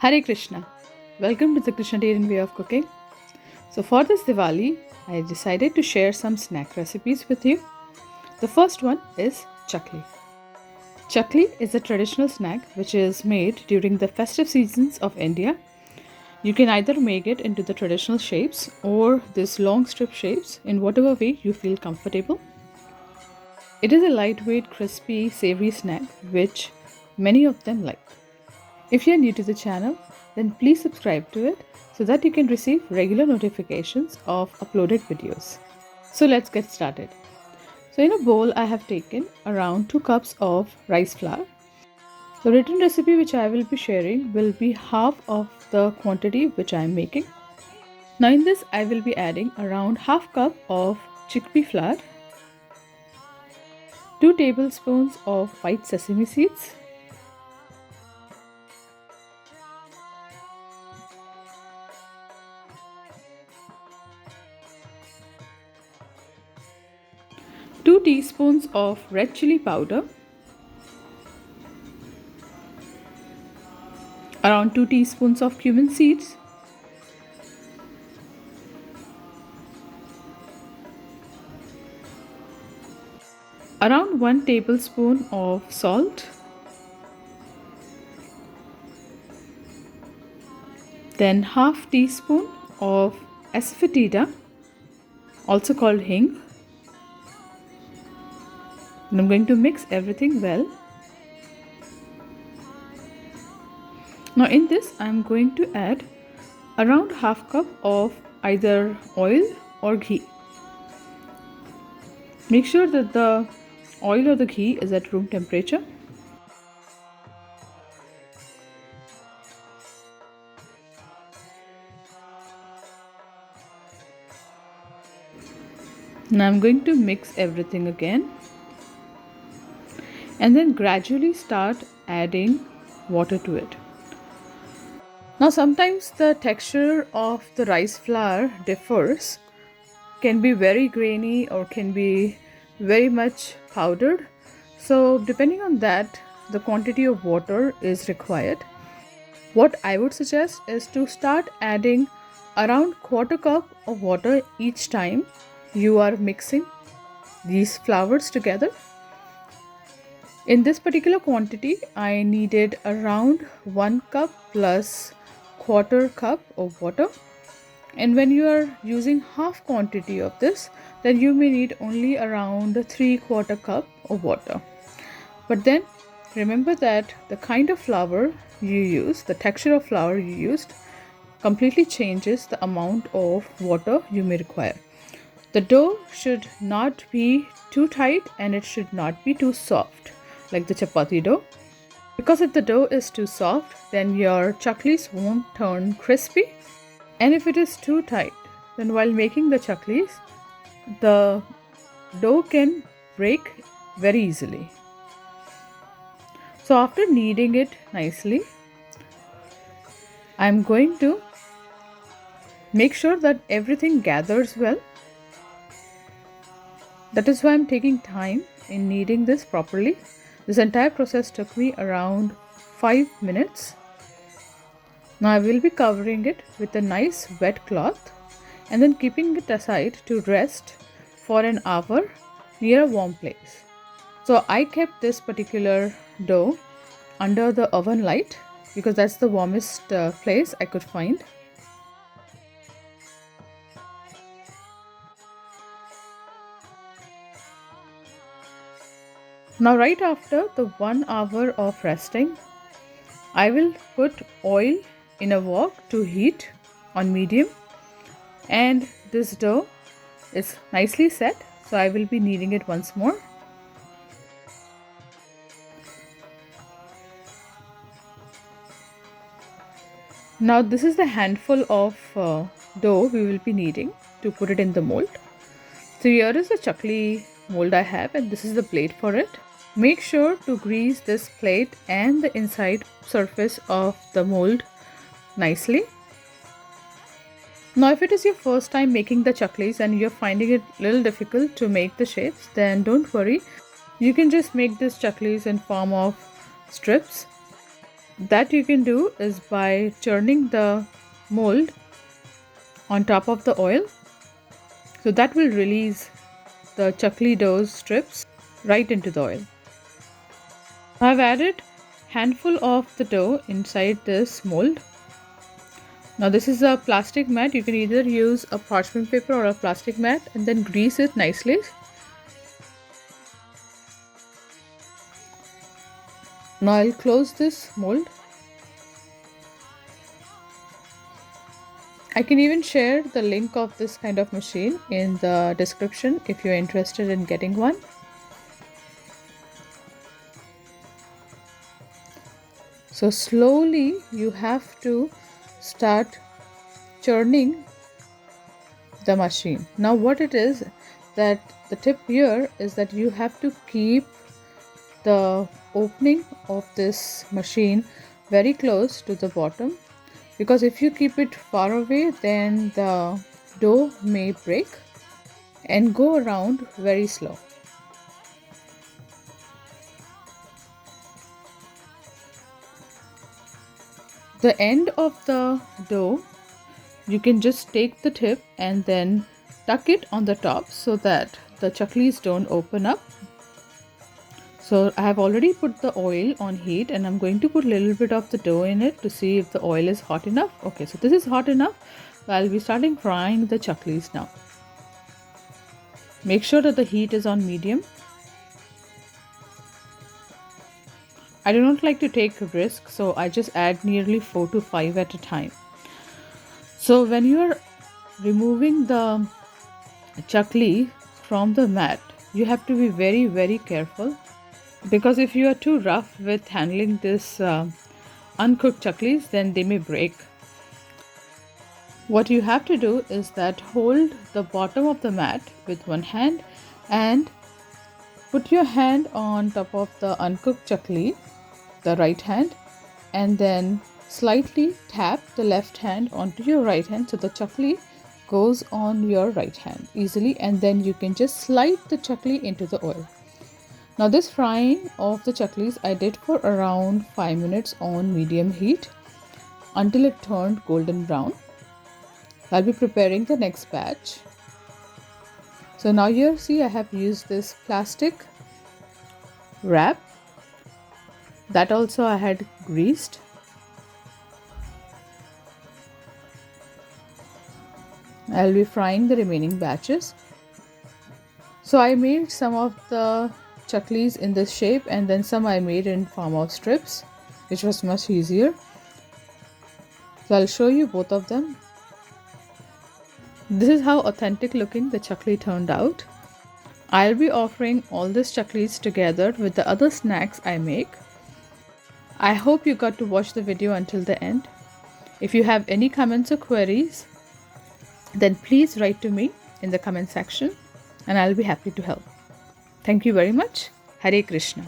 Hare Krishna. Welcome to the Krishnatarian way of cooking. So for this Diwali, I decided to share some snack recipes with you. The first one is chakli. Chakli is a traditional snack which is made during the festive seasons of India. You can either make it into the traditional shapes or this long strip shapes in whatever way you feel comfortable. It is a lightweight, crispy, savory snack which many of them like. If you are new to the channel, then please subscribe to it so that you can receive regular notifications of uploaded videos. So let's get started. So in a bowl, I have taken around 2 cups of rice flour. The written recipe which I will be sharing will be half of the quantity which I am making. Now in this, I will be adding around half cup of chickpea flour, 2 tablespoons of white sesame seeds, 2 teaspoons of red chili powder, around 2 teaspoons of cumin seeds, around 1 tablespoon of salt, then half teaspoon of asafoetida, also called hing. And I'm going to mix everything well. Now in this, I'm going to add around half cup of either oil or ghee. Make sure that the oil or the ghee is at room temperature. Now I'm going to mix everything again and then gradually start adding water to it. Now sometimes the texture of the rice flour differs, can be very grainy or can be very much powdered. So depending on that, the quantity of water is required. What I would suggest is to start adding around quarter cup of water each time you are mixing these flours together. In this particular quantity, I needed around 1 cup plus quarter cup of water. And when you are using half quantity of this, then you may need only around 3/4 cup of water. But then remember that the kind of flour you use, the texture of flour you used, completely changes the amount of water you may require. The dough should not be too tight and it should not be too soft like the chapati dough. Because if the dough is too soft, then your chaklis won't turn crispy. And if it is too tight, then while making the chaklis, the dough can break very easily. So after kneading it nicely, I'm going to make sure that everything gathers well. That is why I'm taking time in kneading this properly. This entire process took me around 5 minutes. Now I will be covering it with a nice wet cloth and then keeping it aside to rest for an hour near a warm place. So I kept this particular dough under the oven light because that's the warmest place I could find. Now right after the 1 hour of resting, I will put oil in a wok to heat on medium, and this dough is nicely set, so I will be kneading it once more. Now this is the handful of dough we will be needing to put it in the mold. So here is the chakli mold I have, and this is the plate for it. Make sure to grease this plate and the inside surface of the mold nicely. Now if it is your first time making the chaklis and you're finding it a little difficult to make the shapes, then don't worry. You can just make this chaklis in form of strips. That you can do is by churning the mold on top of the oil. So that will release the chakli dough strips right into the oil. I've added handful of the dough inside this mold. Now this is a plastic mat. You can either use a parchment paper or a plastic mat and then grease it nicely. Now I'll close this mold. I can even share the link of this kind of machine in the description if you're interested in getting one. So slowly you have to start churning the machine. Now what it is, that the tip here is that you have to keep the opening of this machine very close to the bottom, because if you keep it far away then the dough may break, and go around very slow. The end of the dough, you can just take the tip and then tuck it on the top so that the chaklis don't open up. So I have already put the oil on heat and I'm going to put a little bit of the dough in it to see if the oil is hot enough. Okay, so this is hot enough. So I'll be starting frying the chaklis now. Make sure that the heat is on medium. I do not like to take a risk, so I just add nearly 4 to 5 at a time. So when you are removing the chakli from the mat, you have to be very, very careful, because if you are too rough with handling this uncooked chaklis, then they may break. What you have to do is that hold the bottom of the mat with one hand and put your hand on top of the uncooked chakli, the right hand, and then slightly tap the left hand onto your right hand so the chakli goes on your right hand easily, and then you can just slide the chakli into the oil. Now this frying of the chaklis I did for around 5 minutes on medium heat until it turned golden brown. I'll be preparing the next batch. So now here see I have used this plastic wrap that also I had greased. I'll be frying the remaining batches. So I made some of the chaklis in this shape and then some I made in form of strips, which was much easier. So I'll show you both of them. This is how authentic looking the chakli turned out. I'll be offering all these chaklis together with the other snacks I make. I hope you got to watch the video until the end. If you have any comments or queries, then please write to me in the comment section and I'll be happy to help. Thank you very much. Hare Krishna.